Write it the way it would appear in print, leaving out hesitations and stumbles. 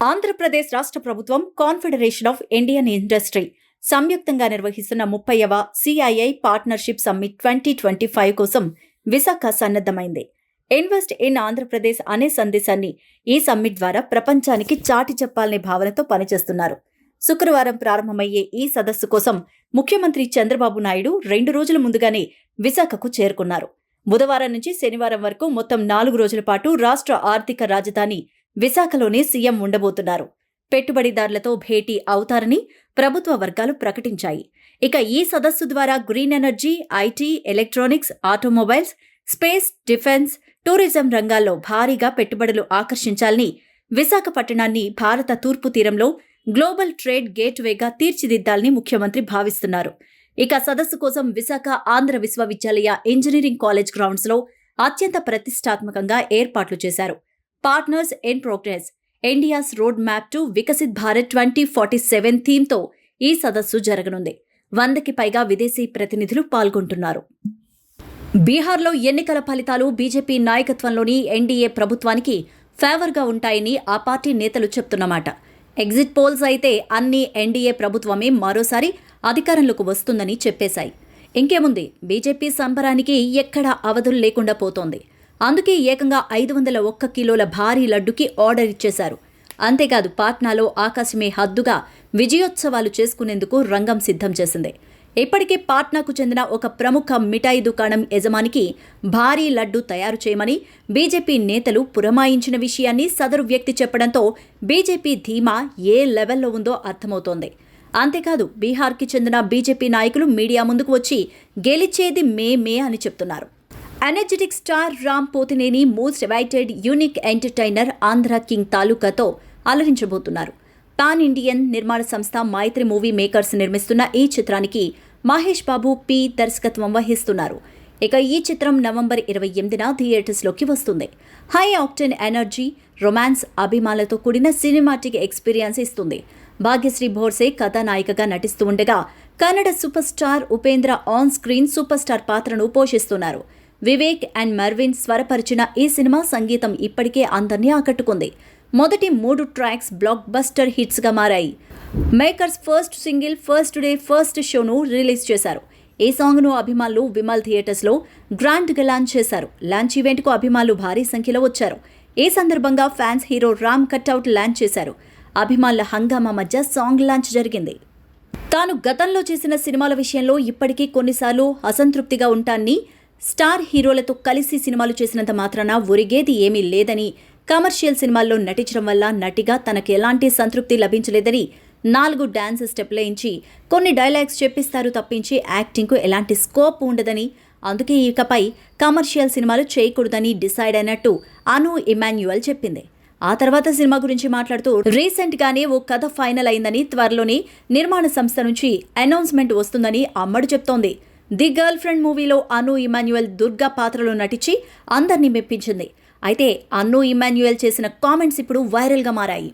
ఆంధ్రప్రదేశ్ రాష్ట్ర ప్రభుత్వం confederation of Indian industry సంయుక్తంగా నిర్వహిస్తున్న 30వ CII పార్ట్నర్షిప్ సమ్మిట్ 2025 కోసం విశాఖ సన్నద్ధమైంది. ఇన్వెస్ట్ ఇన్ ఆంధ్రప్రదేశ్ అనే సందేశాన్ని ఈ సమ్మిట్ ద్వారా ప్రపంచానికి చాటి చెప్పాలనే భావనతో పనిచేస్తున్నారు. శుక్రవారం ప్రారంభమయ్యే ఈ సదస్సు కోసం ముఖ్యమంత్రి చంద్రబాబు నాయుడు 2 రోజుల ముందుగానే విశాఖకు చేరుకున్నారు. బుధవారం నుంచి శనివారం వరకు మొత్తం 4 రోజుల పాటు రాష్ట్ర ఆర్థిక రాజధాని విశాఖలోనే సీఎం ఉండబోతున్నారు. పెట్టుబడిదారులతో భేటీ అవుతారని ప్రభుత్వ వర్గాలు ప్రకటించాయి. ఇక ఈ సదస్సు ద్వారా green energy, IT, electronics, automobiles, space, defence, tourism రంగాల్లో భారీగా పెట్టుబడులు ఆకర్షించాలని విశాఖపట్టణాన్ని భారత తూర్పు తీరంలో గ్లోబల్ ట్రేడ్ గేట్వేగా తీర్చిదిద్దాలని ముఖ్యమంత్రి భావిస్తున్నారు. ఇక సదస్సు కోసం విశాఖ ఆంధ్ర విశ్వవిద్యాలయ ఇంజనీరింగ్ కాలేజ్ గ్రౌండ్స్లో అత్యంత ప్రతిష్టాత్మకంగా ఏర్పాట్లు చేశారు. Partners in progress, India's road map to Viksit Bharat 2047 థీమ్తో ఈ సదస్సు జరగనుంది. 100కి పైగా విదేశీ ప్రతినిధులు పాల్గొంటున్నారు. బీహార్లో ఎన్నికల ఫలితాలు బీజేపీ నాయకత్వంలోని ఎన్డీఏ ప్రభుత్వానికి ఫేవర్గా ఉంటాయని ఆ పార్టీ నేతలు చెప్తున్నమాట. ఎగ్జిట్ పోల్స్ అయితే అన్ని ఎన్డీఏ ప్రభుత్వమే మరోసారి అధికారంలోకి వస్తుందని చెప్పేశాయి. ఇంకేముంది, బీజేపీ సంబరానికి ఎక్కడా అవధులు లేకుండా పోతోంది. అందుకే ఏకంగా 501 కిలోల భారీ లడ్డుకి ఆర్డర్ ఇచ్చేశారు. అంతేకాదు పాట్నాలో ఆకాశమే హద్దుగా విజయోత్సవాలు చేసుకునేందుకు రంగం సిద్ధం చేసింది. ఇప్పటికే పాట్నాకు చెందిన ఒక ప్రముఖ మిఠాయి దుకాణం యజమానికి భారీ లడ్డు తయారు చేయమని బీజేపీ నేతలు పురమాయించిన విషయాన్ని సదరు వ్యక్తి చెప్పడంతో బీజేపీ ధీమా ఏ లెవెల్లో ఉందో అర్థమవుతోంది. అంతేకాదు బీహార్కి చెందిన బీజేపీ నాయకులు మీడియా ముందుకు వచ్చి గెలిచేది మే అని చెప్తున్నారు. Energetic star Ram Pothineni most awaited unique entertainer Andhra king తాలూకాతో అలరించబోతున్నారు. పాన్ ఇండియన్ నిర్మాణ సంస్థ మైత్రి మూవీ మేకర్స్ నిర్మిస్తున్న ఈ చిత్రానికి మహేష్ బాబు పి దర్శకత్వం వహిస్తున్నారు. ఇక ఈ చిత్రం నవంబర్ 28న థియేటర్స్లోకి వస్తుంది. హై ఆక్టెన్ ఎనర్జీ, రొమాన్స్, అభిమానులతో కూడిన సినిమాటిక్ ఎక్స్పీరియన్స్ ఇస్తుంది. భాగ్యశ్రీ భోర్సే కథానాయికగా నటిస్తూ ఉండగా Kannada super star Upendra on screen super star పాత్రను పోషిస్తున్నారు. వివేక్ అండ్ మర్విన్ స్వరపరిచిన ఈ సినిమా సంగీతం ఇప్పటికే అందరినీ ఆకట్టుకుంది. మొదటి 3 ట్రాక్స్ బ్లాక్ బస్టర్ హిట్స్గా మారాయి. Makers first single first day first షోను రిలీజ్ చేశారు. ఈ సాంగ్ను అభిమానులు విమల్ థియేటర్స్లో గ్రాండ్గా లాంచ్ చేశారు. లాంచ్ ఈవెంట్కు అభిమానులు భారీ సంఖ్యలో వచ్చారు. ఈ సందర్భంగా fans hero Ram cutout launch చేశారు. అభిమానుల హంగామా మధ్య సాంగ్ లాంచ్ జరిగింది. తాను గతంలో చేసిన సినిమాల విషయంలో ఇప్పటికీ కొన్నిసార్లు అసంతృప్తిగా ఉంటానని, స్టార్ హీరోలతో కలిసి సినిమాలు చేసినంత మాత్రాన ఒరిగేది ఏమీ లేదని, కమర్షియల్ సినిమాల్లో నటించడం వల్ల నటిగా తనకు ఎలాంటి సంతృప్తి లభించలేదని 4 డాన్స్ స్టెప్లేయించి కొన్ని డైలాగ్స్ చెప్పిస్తారు తప్పించి యాక్టింగ్కు ఎలాంటి స్కోప్ ఉండదని, అందుకే ఇకపై కమర్షియల్ సినిమాలు చేయకూడదని డిసైడ్ అయినట్టు అను ఇమాన్యుయల్ చెప్పింది. ఆ తర్వాత సినిమా గురించి మాట్లాడుతూ రీసెంట్గానే ఓ కథ ఫైనల్ అయిందని, త్వరలోనే నిర్మాణ సంస్థ నుంచి అనౌన్స్మెంట్ వస్తుందని అమ్మడు చెప్తోంది. ది గర్ల్ ఫ్రెండ్ మూవీలో అను ఇమాన్యుయల్ దుర్గా పాత్రలో నటించి అందరినీ మెప్పించింది. అయితే అను ఇమాన్యుయల్ చేసిన కామెంట్స్ ఇప్పుడు వైరల్గా మారాయి.